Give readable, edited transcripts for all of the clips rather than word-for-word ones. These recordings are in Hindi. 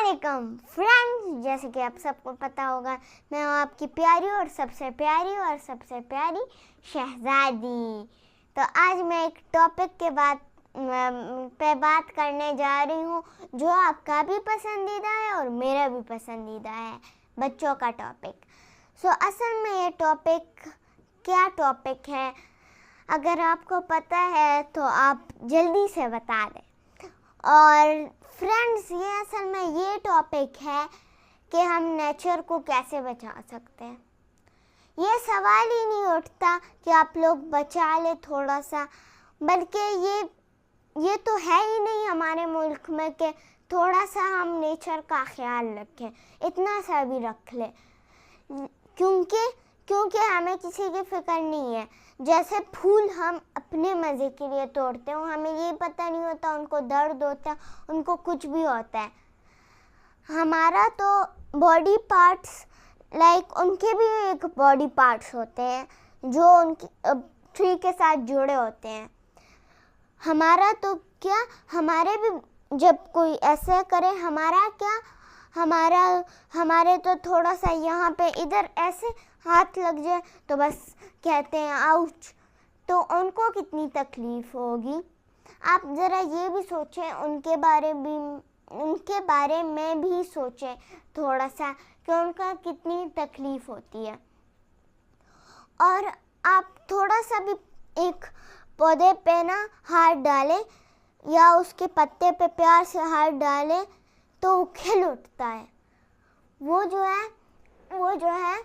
अस्सलामुअलैकुम फ्रेंड्स, जैसे कि आप सबको पता होगा, मैं हूँ आपकी प्यारी और सबसे प्यारी शहजादी। तो आज मैं एक टॉपिक के बात करने जा रही हूँ जो आपका भी पसंदीदा है और मेरा भी पसंदीदा है, बच्चों का टॉपिक। असल में ये क्या टॉपिक है, अगर आपको पता है तो आप जल्दी से बता दें। और फ्रेंड्स, ये असल में ये टॉपिक है कि हम नेचर को कैसे बचा सकते हैं। ये सवाल ही नहीं उठता कि आप लोग बचा ले थोड़ा सा, बल्कि ये तो है ही नहीं हमारे मुल्क में कि थोड़ा सा हम नेचर का ख्याल रखें, इतना सा भी रख ले, क्योंकि हमें किसी की फिक्र नहीं है। जैसे फूल हम अपने मज़े के लिए तोड़ते हैं, हमें ये पता नहीं होता उनको दर्द होता है, उनको कुछ भी होता है। हमारा तो बॉडी पार्ट्स उनके भी एक बॉडी पार्ट्स होते हैं जो उनकी ट्री के साथ जुड़े होते हैं। हमारा तो क्या, हमारे भी जब कोई ऐसे करे, हमारे तो थोड़ा सा यहाँ पे इधर ऐसे हाथ लग जाए तो बस कहते हैं आउच, तो उनको कितनी तकलीफ़ होगी। आप ज़रा ये भी सोचें, उनके बारे में भी सोचें थोड़ा सा कि उनका कितनी तकलीफ़ होती है। और आप थोड़ा सा भी एक पौधे पे ना हाथ डालें या उसके पत्ते पे प्यार से हाथ डालें तो वो खिल उठता है। वो जो है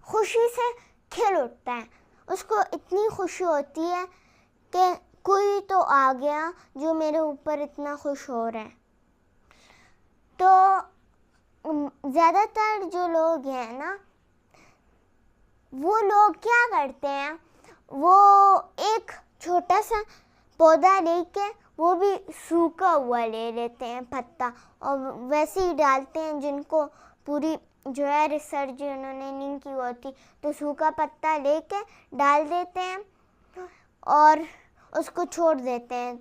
खुशी से खिल उठता है। उसको इतनी खुशी होती है कि कोई तो आ गया जो मेरे ऊपर इतना खुश हो रहा है। तो ज़्यादातर जो लोग हैं ना, वो लोग क्या करते हैं, वो एक छोटा सा पौधा लेके, वो भी सूखा हुआ ले लेते हैं पत्ता, और वैसे ही डालते हैं, जिनको पूरी जो है रिसर्च उन्होंने नहीं की होती, तो सूखा पत्ता लेके डाल देते हैं और उसको छोड़ देते हैं।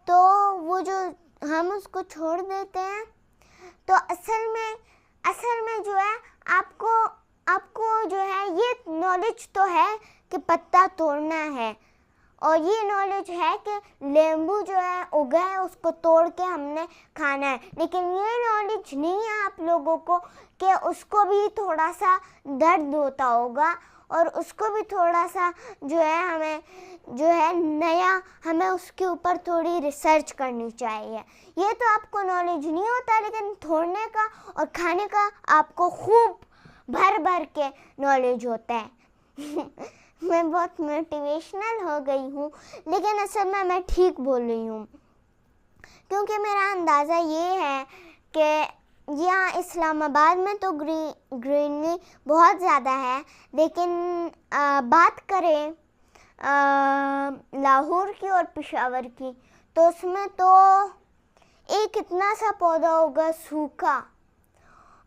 तो वो जो हम उसको छोड़ देते हैं, तो असल में जो है आपको जो है ये नॉलेज तो है कि पत्ता तोड़ना है, और ये नॉलेज है कि नींबू जो है उगा है उसको तोड़ के हमने खाना है, लेकिन ये नॉलेज नहीं है आप लोगों को कि उसको भी थोड़ा सा दर्द होता होगा, और उसको भी थोड़ा सा जो है हमें उसके ऊपर थोड़ी रिसर्च करनी चाहिए। ये तो आपको नॉलेज नहीं होता, लेकिन तोड़ने का और खाने का आपको खूब भर के नॉलेज होता है। मैं बहुत मोटिवेशनल हो गई हूँ, लेकिन असल में मैं ठीक बोल रही हूँ, क्योंकि मेरा अंदाज़ा ये है कि यहाँ इस्लामाबाद में तो ग्रीनरी बहुत ज़्यादा है, लेकिन बात करें लाहौर की और पेशावर की, तो उसमें तो एक इतना सा पौधा होगा सूखा,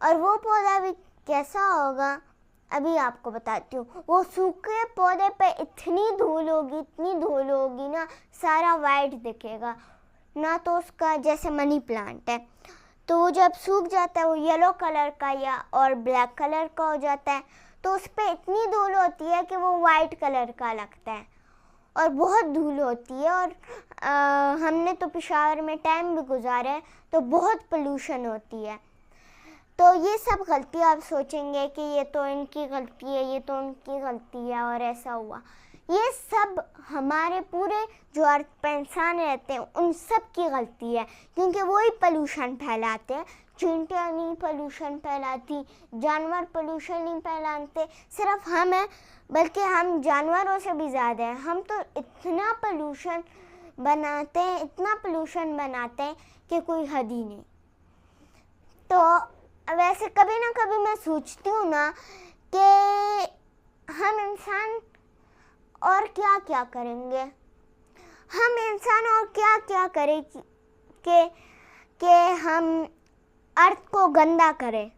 और वो पौधा भी कैसा होगा अभी आपको बताती हूँ। वो सूखे पौधे पे इतनी धूल होगी ना, सारा वाइट दिखेगा ना। तो उसका जैसे मनी प्लांट है, तो वो जब सूख जाता है वो येलो कलर का या और ब्लैक कलर का हो जाता है, तो उस पर इतनी धूल होती है कि वो वाइट कलर का लगता है, और बहुत धूल होती है। और हमने तो पेशावर में टाइम भी गुजारा है, तो बहुत पोल्यूशन होती है। तो ये सब गलती आप सोचेंगे कि ये तो इनकी गलती है, ये तो उनकी गलती है और ऐसा हुआ। ये सब हमारे पूरे जो अर्थ पे इंसान रहते हैं उन सब की गलती है, क्योंकि वो ही पोल्यूशन फैलाते हैं। चींटियाँ नहीं पोल्यूशन फैलाती, जानवर पोल्यूशन नहीं फैलाते, सिर्फ हम हैं, बल्कि हम जानवरों से भी ज़्यादा हैं। हम तो इतना पोल्यूशन बनाते हैं कि कोई हद ही नहीं। तो वैसे कभी ना कभी मैं सोचती हूँ ना कि हम इंसान और क्या करेंगे, हम इंसान और क्या करें कि हम अर्थ को गंदा करें।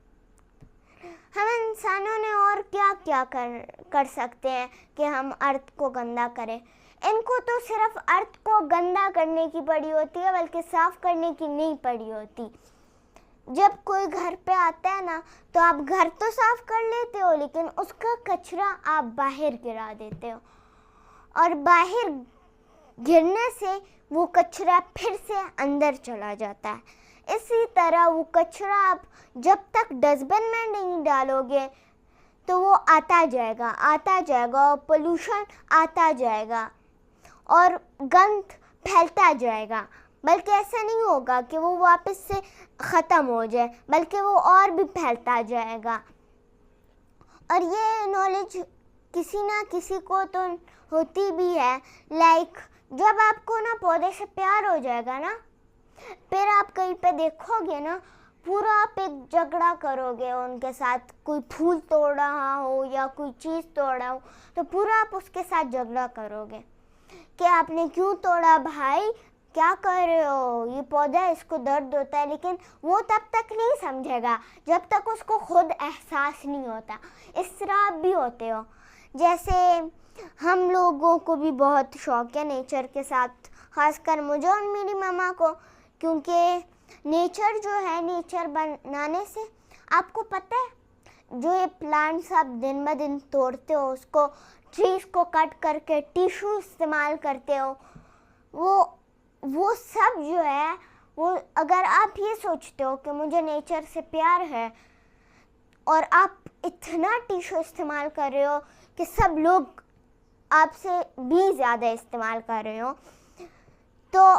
हम इंसानों ने और क्या कर सकते हैं कि हम अर्थ को गंदा करें। इनको तो सिर्फ अर्थ को गंदा करने की पड़ी होती है, बल्कि साफ़ करने की नहीं पड़ी होती। जब कोई घर पे आता है ना तो आप घर तो साफ कर लेते हो, लेकिन उसका कचरा आप बाहर गिरा देते हो, और बाहर गिरने से वो कचरा फिर से अंदर चला जाता है। इसी तरह वो कचरा आप जब तक डस्टबिन में नहीं डालोगे तो वो आता जाएगा और पोल्यूशन आता जाएगा और गंद फैलता जाएगा। बल्कि ऐसा नहीं होगा कि वो वापस से ख़त्म हो जाए, बल्कि वो और भी फैलता जाएगा। और ये नॉलेज किसी ना किसी को तो होती भी है। लाइक जब आपको ना पौधे से प्यार हो जाएगा ना, फिर आप कहीं पे देखोगे ना, पूरा आप एक झगड़ा करोगे उनके साथ, कोई फूल तोड़ रहा हो या कोई चीज़ तोड़ रहा हो तो पूरा आप उसके साथ झगड़ा करोगे कि आपने क्यों तोड़ा भाई, क्या कर रहे हो, ये पौधा है, इसको दर्द होता है। लेकिन वो तब तक नहीं समझेगा जब तक उसको खुद एहसास नहीं होता। इस तरह आप भी होते हो। जैसे हम लोगों को भी बहुत शौक है नेचर के साथ, ख़ासकर मुझे और मेरी मम्मा को, क्योंकि नेचर जो है, नेचर बनाने से आपको पता है जो ये प्लांट्स आप दिन ब दिन तोड़ते हो, उसको ट्रीज़ को कट करके टिश्यू इस्तेमाल करते हो, वो सब जो है, वो अगर आप ये सोचते हो कि मुझे नेचर से प्यार है और आप इतना टिश्यू इस्तेमाल कर रहे हो कि सब लोग आपसे भी ज़्यादा इस्तेमाल कर रहे हो, तो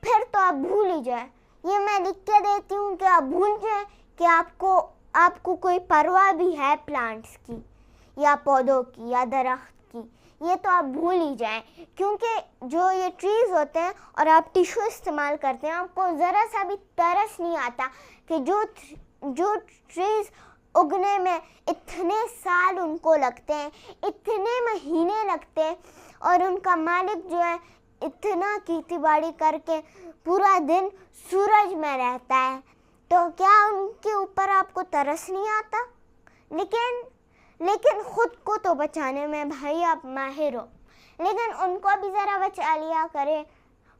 फिर तो आप भूल ही जाए। ये मैं लिख के देती हूँ कि आप भूल जाए कि आपको कोई परवाह भी है प्लांट्स की या पौधों की या दरख्त की, ये तो आप भूल ही जाएं। क्योंकि जो ये ट्रीज़ होते हैं और आप टिश्यू इस्तेमाल करते हैं, आपको ज़रा सा भी तरस नहीं आता कि जो ट्रीज़ उगने में इतने साल उनको लगते हैं, इतने महीने लगते हैं, और उनका मालिक जो है इतना खेती-बाड़ी करके पूरा दिन सूरज में रहता है, तो क्या उनके ऊपर आपको तरस नहीं आता? लेकिन खुद को तो बचाने में भाई आप माहिर हो, लेकिन उनको भी ज़रा बचा लिया करें।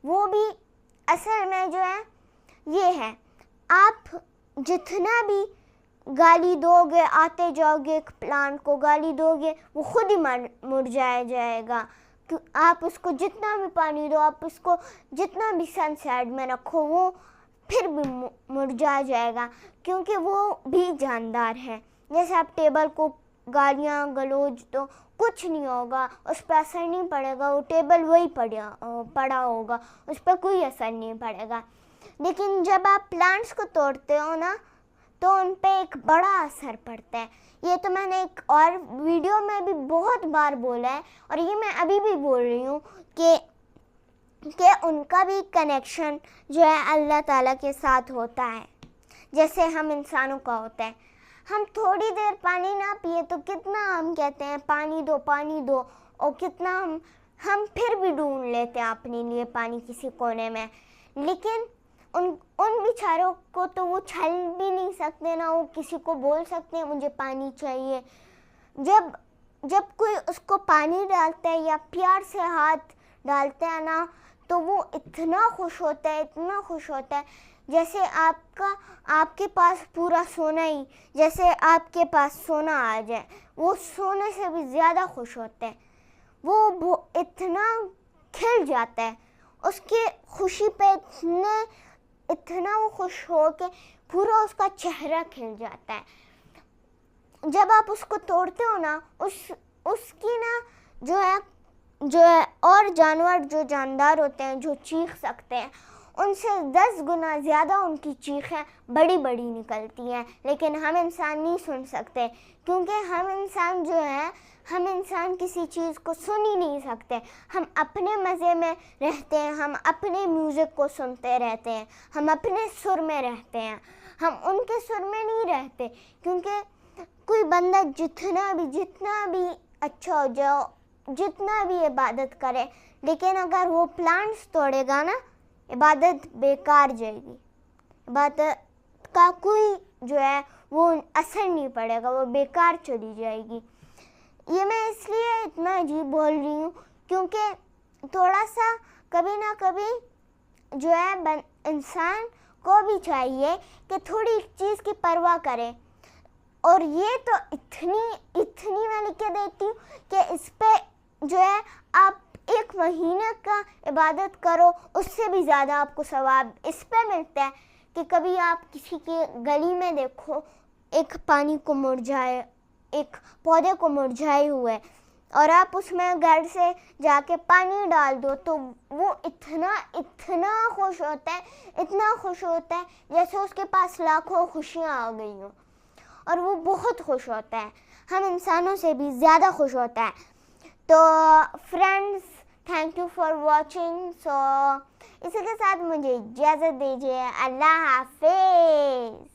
वो भी असल में जो है ये है, आप जितना भी गाली दोगे, आते जाओगे, एक प्लांट को गाली दोगे, वो खुद ही मुरझाया जाएगा। आप उसको जितना भी पानी दो, आप उसको जितना भी सनसाइड में रखो, वो फिर भी मुरझा जाएगा, क्योंकि वो भी जानदार है। जैसे आप टेबल को गालियाँ गलौज तो कुछ नहीं होगा, उस पर असर नहीं पड़ेगा, वो टेबल वही पड़ा होगा, उस पर कोई असर नहीं पड़ेगा। लेकिन जब आप प्लांट्स को तोड़ते हो ना, तो उन पे एक बड़ा असर पड़ता है। ये तो मैंने एक और वीडियो में भी बहुत बार बोला है, और ये मैं अभी भी बोल रही हूँ कि उनका भी कनेक्शन जो है अल्लाह ताला के साथ होता है, जैसे हम इंसानों का होता है। हम थोड़ी देर पानी ना पिए तो कितना हम कहते हैं पानी दो, और कितना हम फिर भी ढूंढ लेते हैं अपने लिए पानी किसी कोने में। लेकिन उन बेचारों को तो वो छल भी नहीं सकते ना, वो किसी को बोल सकते हैं मुझे पानी चाहिए। जब कोई उसको पानी डालता है या प्यार से हाथ डालते हैं ना, तो वो इतना खुश होता है, जैसे आपके पास पूरा सोना ही, जैसे आपके पास सोना आ जाए, वो सोने से भी ज़्यादा खुश होते हैं। वो इतना खिल जाता है, उसकी खुशी पे इतना वो खुश हो के पूरा उसका चेहरा खिल जाता है। जब आप उसको तोड़ते हो ना, उसकी ना जो है और जानवर जो जानदार होते हैं, जो चीख सकते हैं, उनसे 10 गुना ज़्यादा उनकी चीखें बड़ी बड़ी निकलती हैं। लेकिन हम इंसान नहीं सुन सकते, क्योंकि हम इंसान किसी चीज़ को सुन ही नहीं सकते। हम अपने मज़े में रहते हैं, हम अपने म्यूज़िक को सुनते रहते हैं, हम अपने सुर में रहते हैं, हम उनके सुर में नहीं रहते। क्योंकि कोई बंदा जितना भी अच्छा हो जाओ, जितना भी इबादत करे, लेकिन अगर वो प्लांट्स तोड़ेगा ना, इबादत बेकार जाएगी, इबादत का कोई जो है वो असर नहीं पड़ेगा, वो बेकार चली जाएगी। ये मैं इसलिए इतना अजीब बोल रही हूँ, क्योंकि थोड़ा सा कभी ना कभी जो है इंसान को भी चाहिए कि थोड़ी चीज़ की परवाह करें। और ये तो इतनी मैं लिख के देती हूँ कि इस पे जो है आप 1 महीने का इबादत करो, उससे भी ज़्यादा आपको सवाब इस पे मिलता है कि कभी आप किसी की गली में देखो एक पानी को मुरझाए, एक पौधे को मुरझाए हुए, और आप उसमें घर से जाके पानी डाल दो तो वो इतना खुश होता है, इतना खुश होता है जैसे उसके पास लाखों खुशियाँ आ गई हों, और वो बहुत खुश होता है, हम इंसानों से भी ज़्यादा खुश होता है। तो friends, thank you for watching. So इसी के साथ मुझे इजाज़त दीजिए। अल्लाह हाफिज़।